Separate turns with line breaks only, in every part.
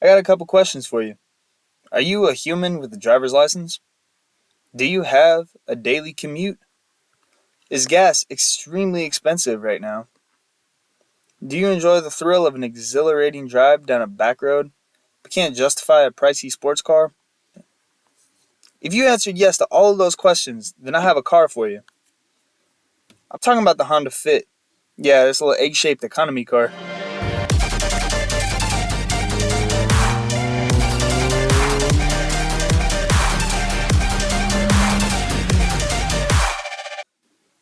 I got a couple questions for you. Are you a human with a driver's license? Do you have a daily commute? Is gas extremely expensive right now? Do you enjoy the thrill of an exhilarating drive down a back road, but can't justify a pricey sports car? If you answered yes to all of those questions, then I have a car for you. I'm talking about the Honda Fit. Yeah, this little egg-shaped economy car.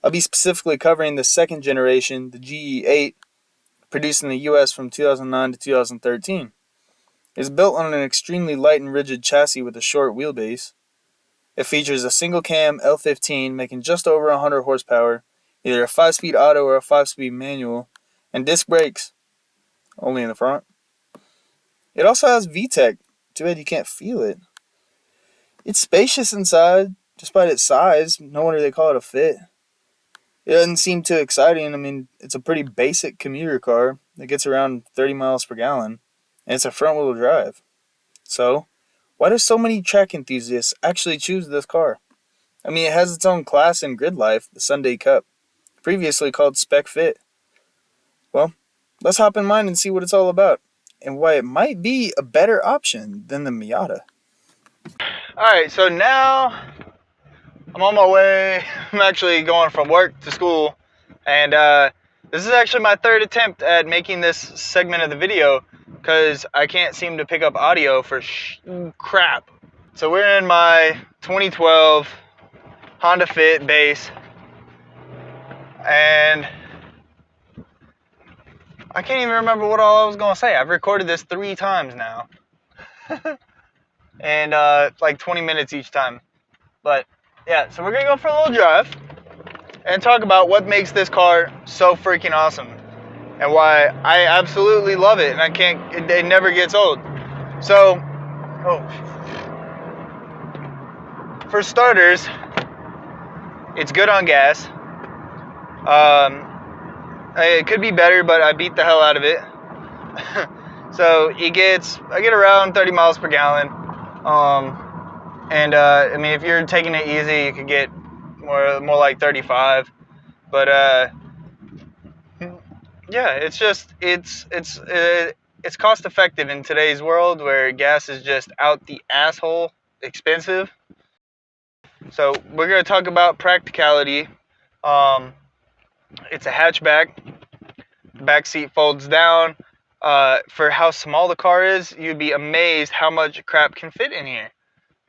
I'll be specifically covering the second generation, the GE8, produced in the US from 2009 to 2013. It's built on an extremely light and rigid chassis with a short wheelbase. It features a single cam L15 making just over 100 horsepower, either a 5-speed auto or a 5-speed manual, and disc brakes, only in the front. It also has VTEC, too bad you can't feel it. It's spacious inside, despite its size, no wonder they call it a Fit. It doesn't seem too exciting. I mean, it's a pretty basic commuter car that gets around 30 miles per gallon, and it's a front-wheel drive. So, why do so many track enthusiasts actually choose this car? I mean, it has its own class in grid life, the Sunday Cup, previously called Spec Fit. Well, let's hop in mine and see what it's all about, and why it might be a better option than the Miata. Alright, so now I'm on my way. I'm actually going from work to school, and this is actually my third attempt at making this segment of the video because I can't seem to pick up audio for crap. So we're in my 2012 Honda Fit base, and I can't even remember what all I was going to say. I've recorded this 3 times now, and like 20 minutes each time. But yeah, so we're going to go for a little drive and talk about what makes this car so freaking awesome and why I absolutely love it, and I can't, it never gets old. So, for starters, it's good on gas. It could be better, but I beat the hell out of it. So I get around 30 miles per gallon. I mean, if you're taking it easy, you could get more like 35. But yeah, it's cost effective in today's world where gas is just out the asshole expensive. So we're gonna talk about practicality. It's a hatchback. The back seat folds down. For how small the car is, you'd be amazed how much crap can fit in here.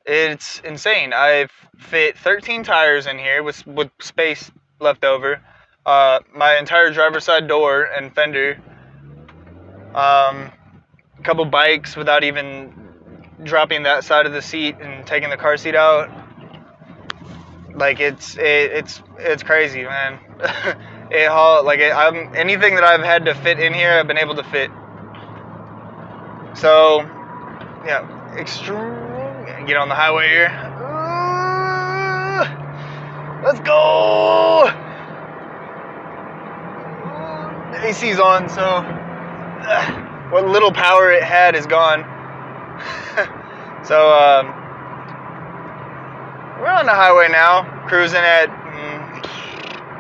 It's insane. I've fit 13 tires in here with space left over. My entire driver's side door and fender. A couple bikes without even dropping that side of the seat and taking the car seat out. Like it's crazy, man. Anything that I've had to fit in here, I've been able to fit. So, yeah, get on the highway here. Let's go. The AC's on, so what little power it had is gone. So, we're on the highway now, cruising at,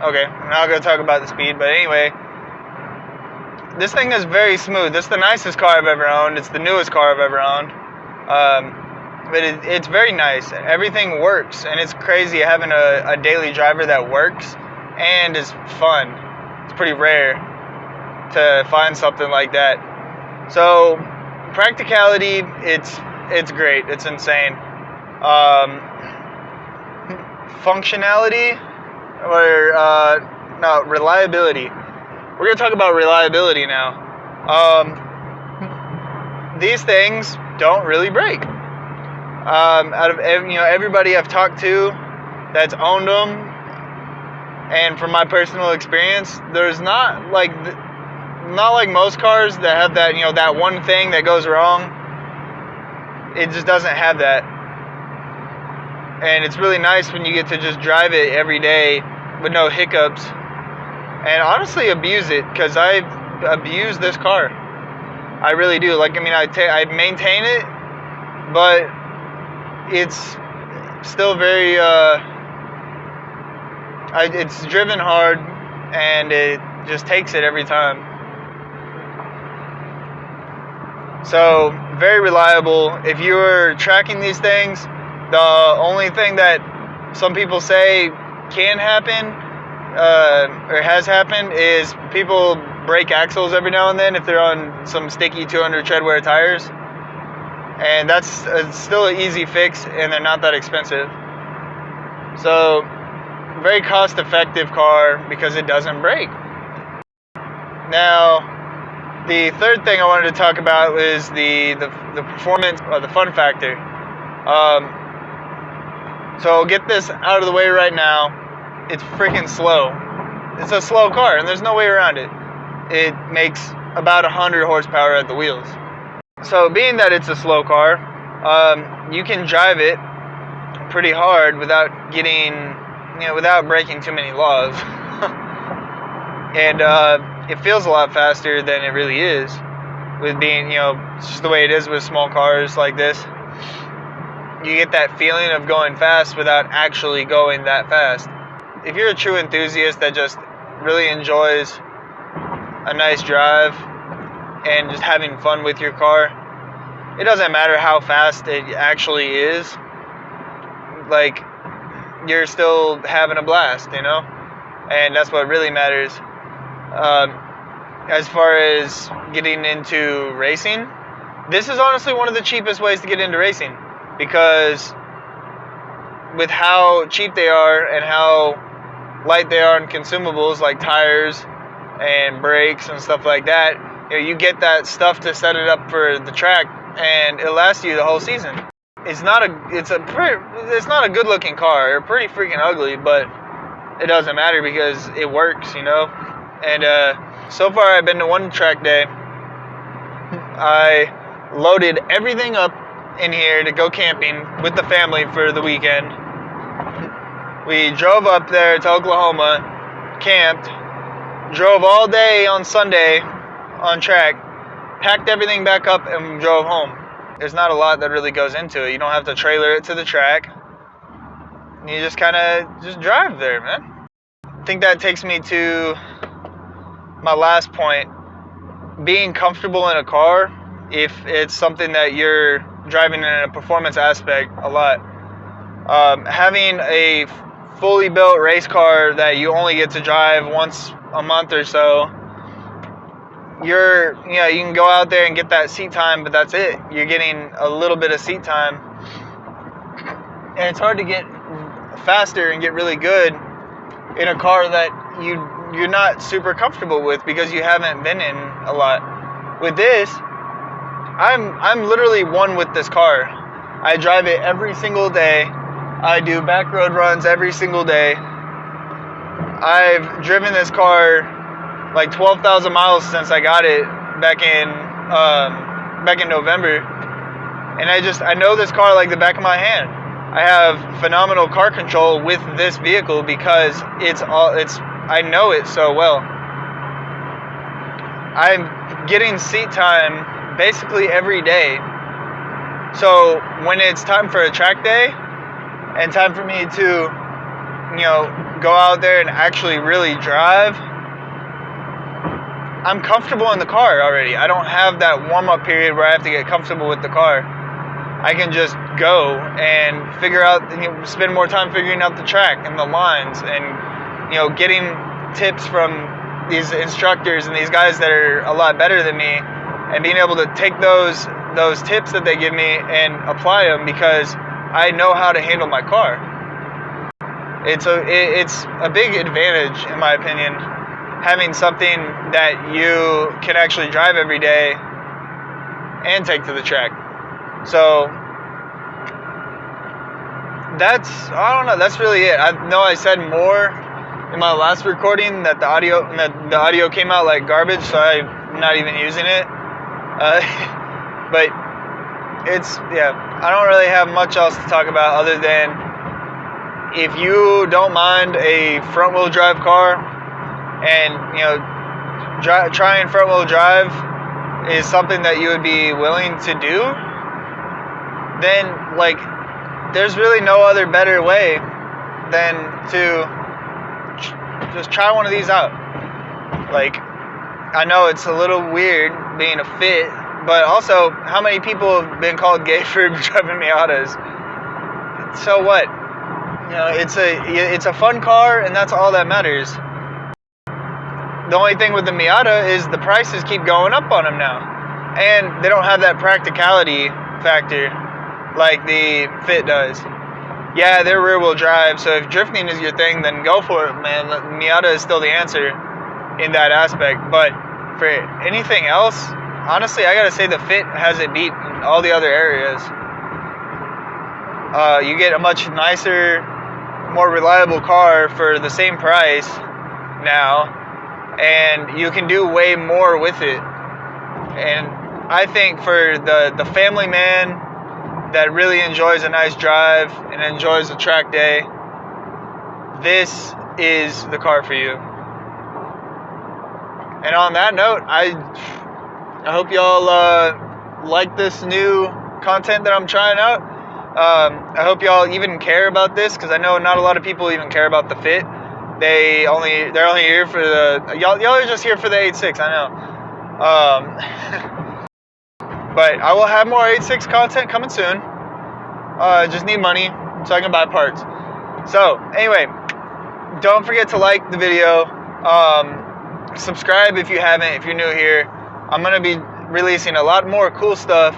okay, I'm not going to talk about the speed, but anyway, this thing is very smooth. This is the nicest car I've ever owned. It's the newest car I've ever owned. But it's very nice. Everything works, and it's crazy having a daily driver that works and is fun. It's pretty rare to find something like that. So, practicality, it's great. It's insane. Functionality, or reliability. We're gonna talk about reliability now. These things don't really break. Out of everybody I've talked to that's owned them, and from my personal experience, there's not like most cars that have that that one thing that goes wrong. It just doesn't have that. And it's really nice when you get to just drive it every day with no hiccups, and honestly abuse it, because I've abused this car. I really do. Like, I mean, I maintain it, but it's still very, it's driven hard, and it just takes it every time. So, very reliable. If you're tracking these things, the only thing that some people say can happen, or has happened, is people break axles every now and then if they're on some sticky 200 treadwear tires. And that's still an easy fix, and they're not that expensive. So, very cost-effective car because it doesn't break. Now, the third thing I wanted to talk about is the performance, or the fun factor. So I'll get this out of the way right now. It's freaking slow. It's a slow car, and there's no way around it. It makes about 100 horsepower at the wheels. So being that it's a slow car, you can drive it pretty hard without without breaking too many laws. And it feels a lot faster than it really is, with being, it's just the way it is with small cars like this. You get that feeling of going fast without actually going that fast. If you're a true enthusiast that just really enjoys a nice drive and just having fun with your car, it doesn't matter how fast it actually is. Like, you're still having a blast, and that's what really matters. As far as getting into racing, this is honestly one of the cheapest ways to get into racing, because with how cheap they are and how light they are in consumables like tires and brakes and stuff like that, you get that stuff to set it up for the track, and it lasts you the whole season. It's not a good looking car. They're pretty freaking ugly, but it doesn't matter because it works, And so far I've been to one track day. I loaded everything up in here to go camping with the family for the weekend. We drove up there to Oklahoma, camped, drove all day on Sunday on track, packed everything back up, and drove home. There's not a lot that really goes into it. You don't have to trailer it to the track. You just kind of just drive there, man. I think that takes me to my last point. Being comfortable in a car, if it's something that you're driving in a performance aspect a lot. Having a fully built race car that you only get to drive once a month or so, you can go out there and get that seat time, but that's it. You're getting a little bit of seat time, and it's hard to get faster and get really good in a car that you're not super comfortable with because you haven't been in a lot. With this, I'm literally one with this car. I drive it every single day. I do back road runs every single day. I've driven this car like 12,000 miles since I got it back in November, and I know this car like the back of my hand. I have phenomenal car control with this vehicle because I know it so well. I'm getting seat time basically every day. So when it's time for a track day and time for me to, go out there and actually really drive, I'm comfortable in the car already. I don't have that warm-up period where I have to get comfortable with the car. I can just go and spend more time figuring out the track and the lines and, getting tips from these instructors and these guys that are a lot better than me, and being able to take those tips that they give me and apply them because I know how to handle my car. It's a big advantage, in my opinion, having something that you can actually drive every day and take to the track. So that's really it. I know I said more in my last recording that the audio came out like garbage, so I'm not even using it. But I don't really have much else to talk about other than, if you don't mind a front wheel drive car and trying front wheel drive, is something that you would be willing to do, then like there's really no other better way than to just try one of these out. Like, I know it's a little weird being a fit, but also how many people have been called gay for driving Miatas? So what? You know, it's a fun car, and that's all that matters. The only thing with the Miata is the prices keep going up on them now, and they don't have that practicality factor like the Fit does. Yeah, they're rear-wheel drive, so if drifting is your thing, then go for it, man. Miata is still the answer in that aspect. But for anything else, honestly, I gotta say the Fit has it beat in all the other areas. You get a much nicer, more reliable car for the same price now, and you can do way more with it. And I think for the family man that really enjoys a nice drive and enjoys a track day, this is the car for you. And on that note, I hope y'all like this new content that I'm trying out. I hope y'all even care about this, because I know not a lot of people even care about the Fit. They're only here for the y'all are just here for the 8.6. I know. But I will have more 8.6 content coming soon. Just need money so I can buy parts. So anyway, don't forget to like the video. Subscribe if you haven't, if you're new here. I'm going to be releasing a lot more cool stuff.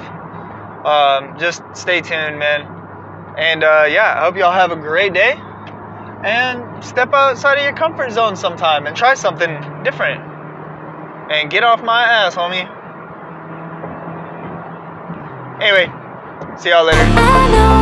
Just stay tuned, man. And yeah, I hope y'all have a great day. And step outside of your comfort zone sometime and try something different. And get off my ass, homie. Anyway, see y'all later.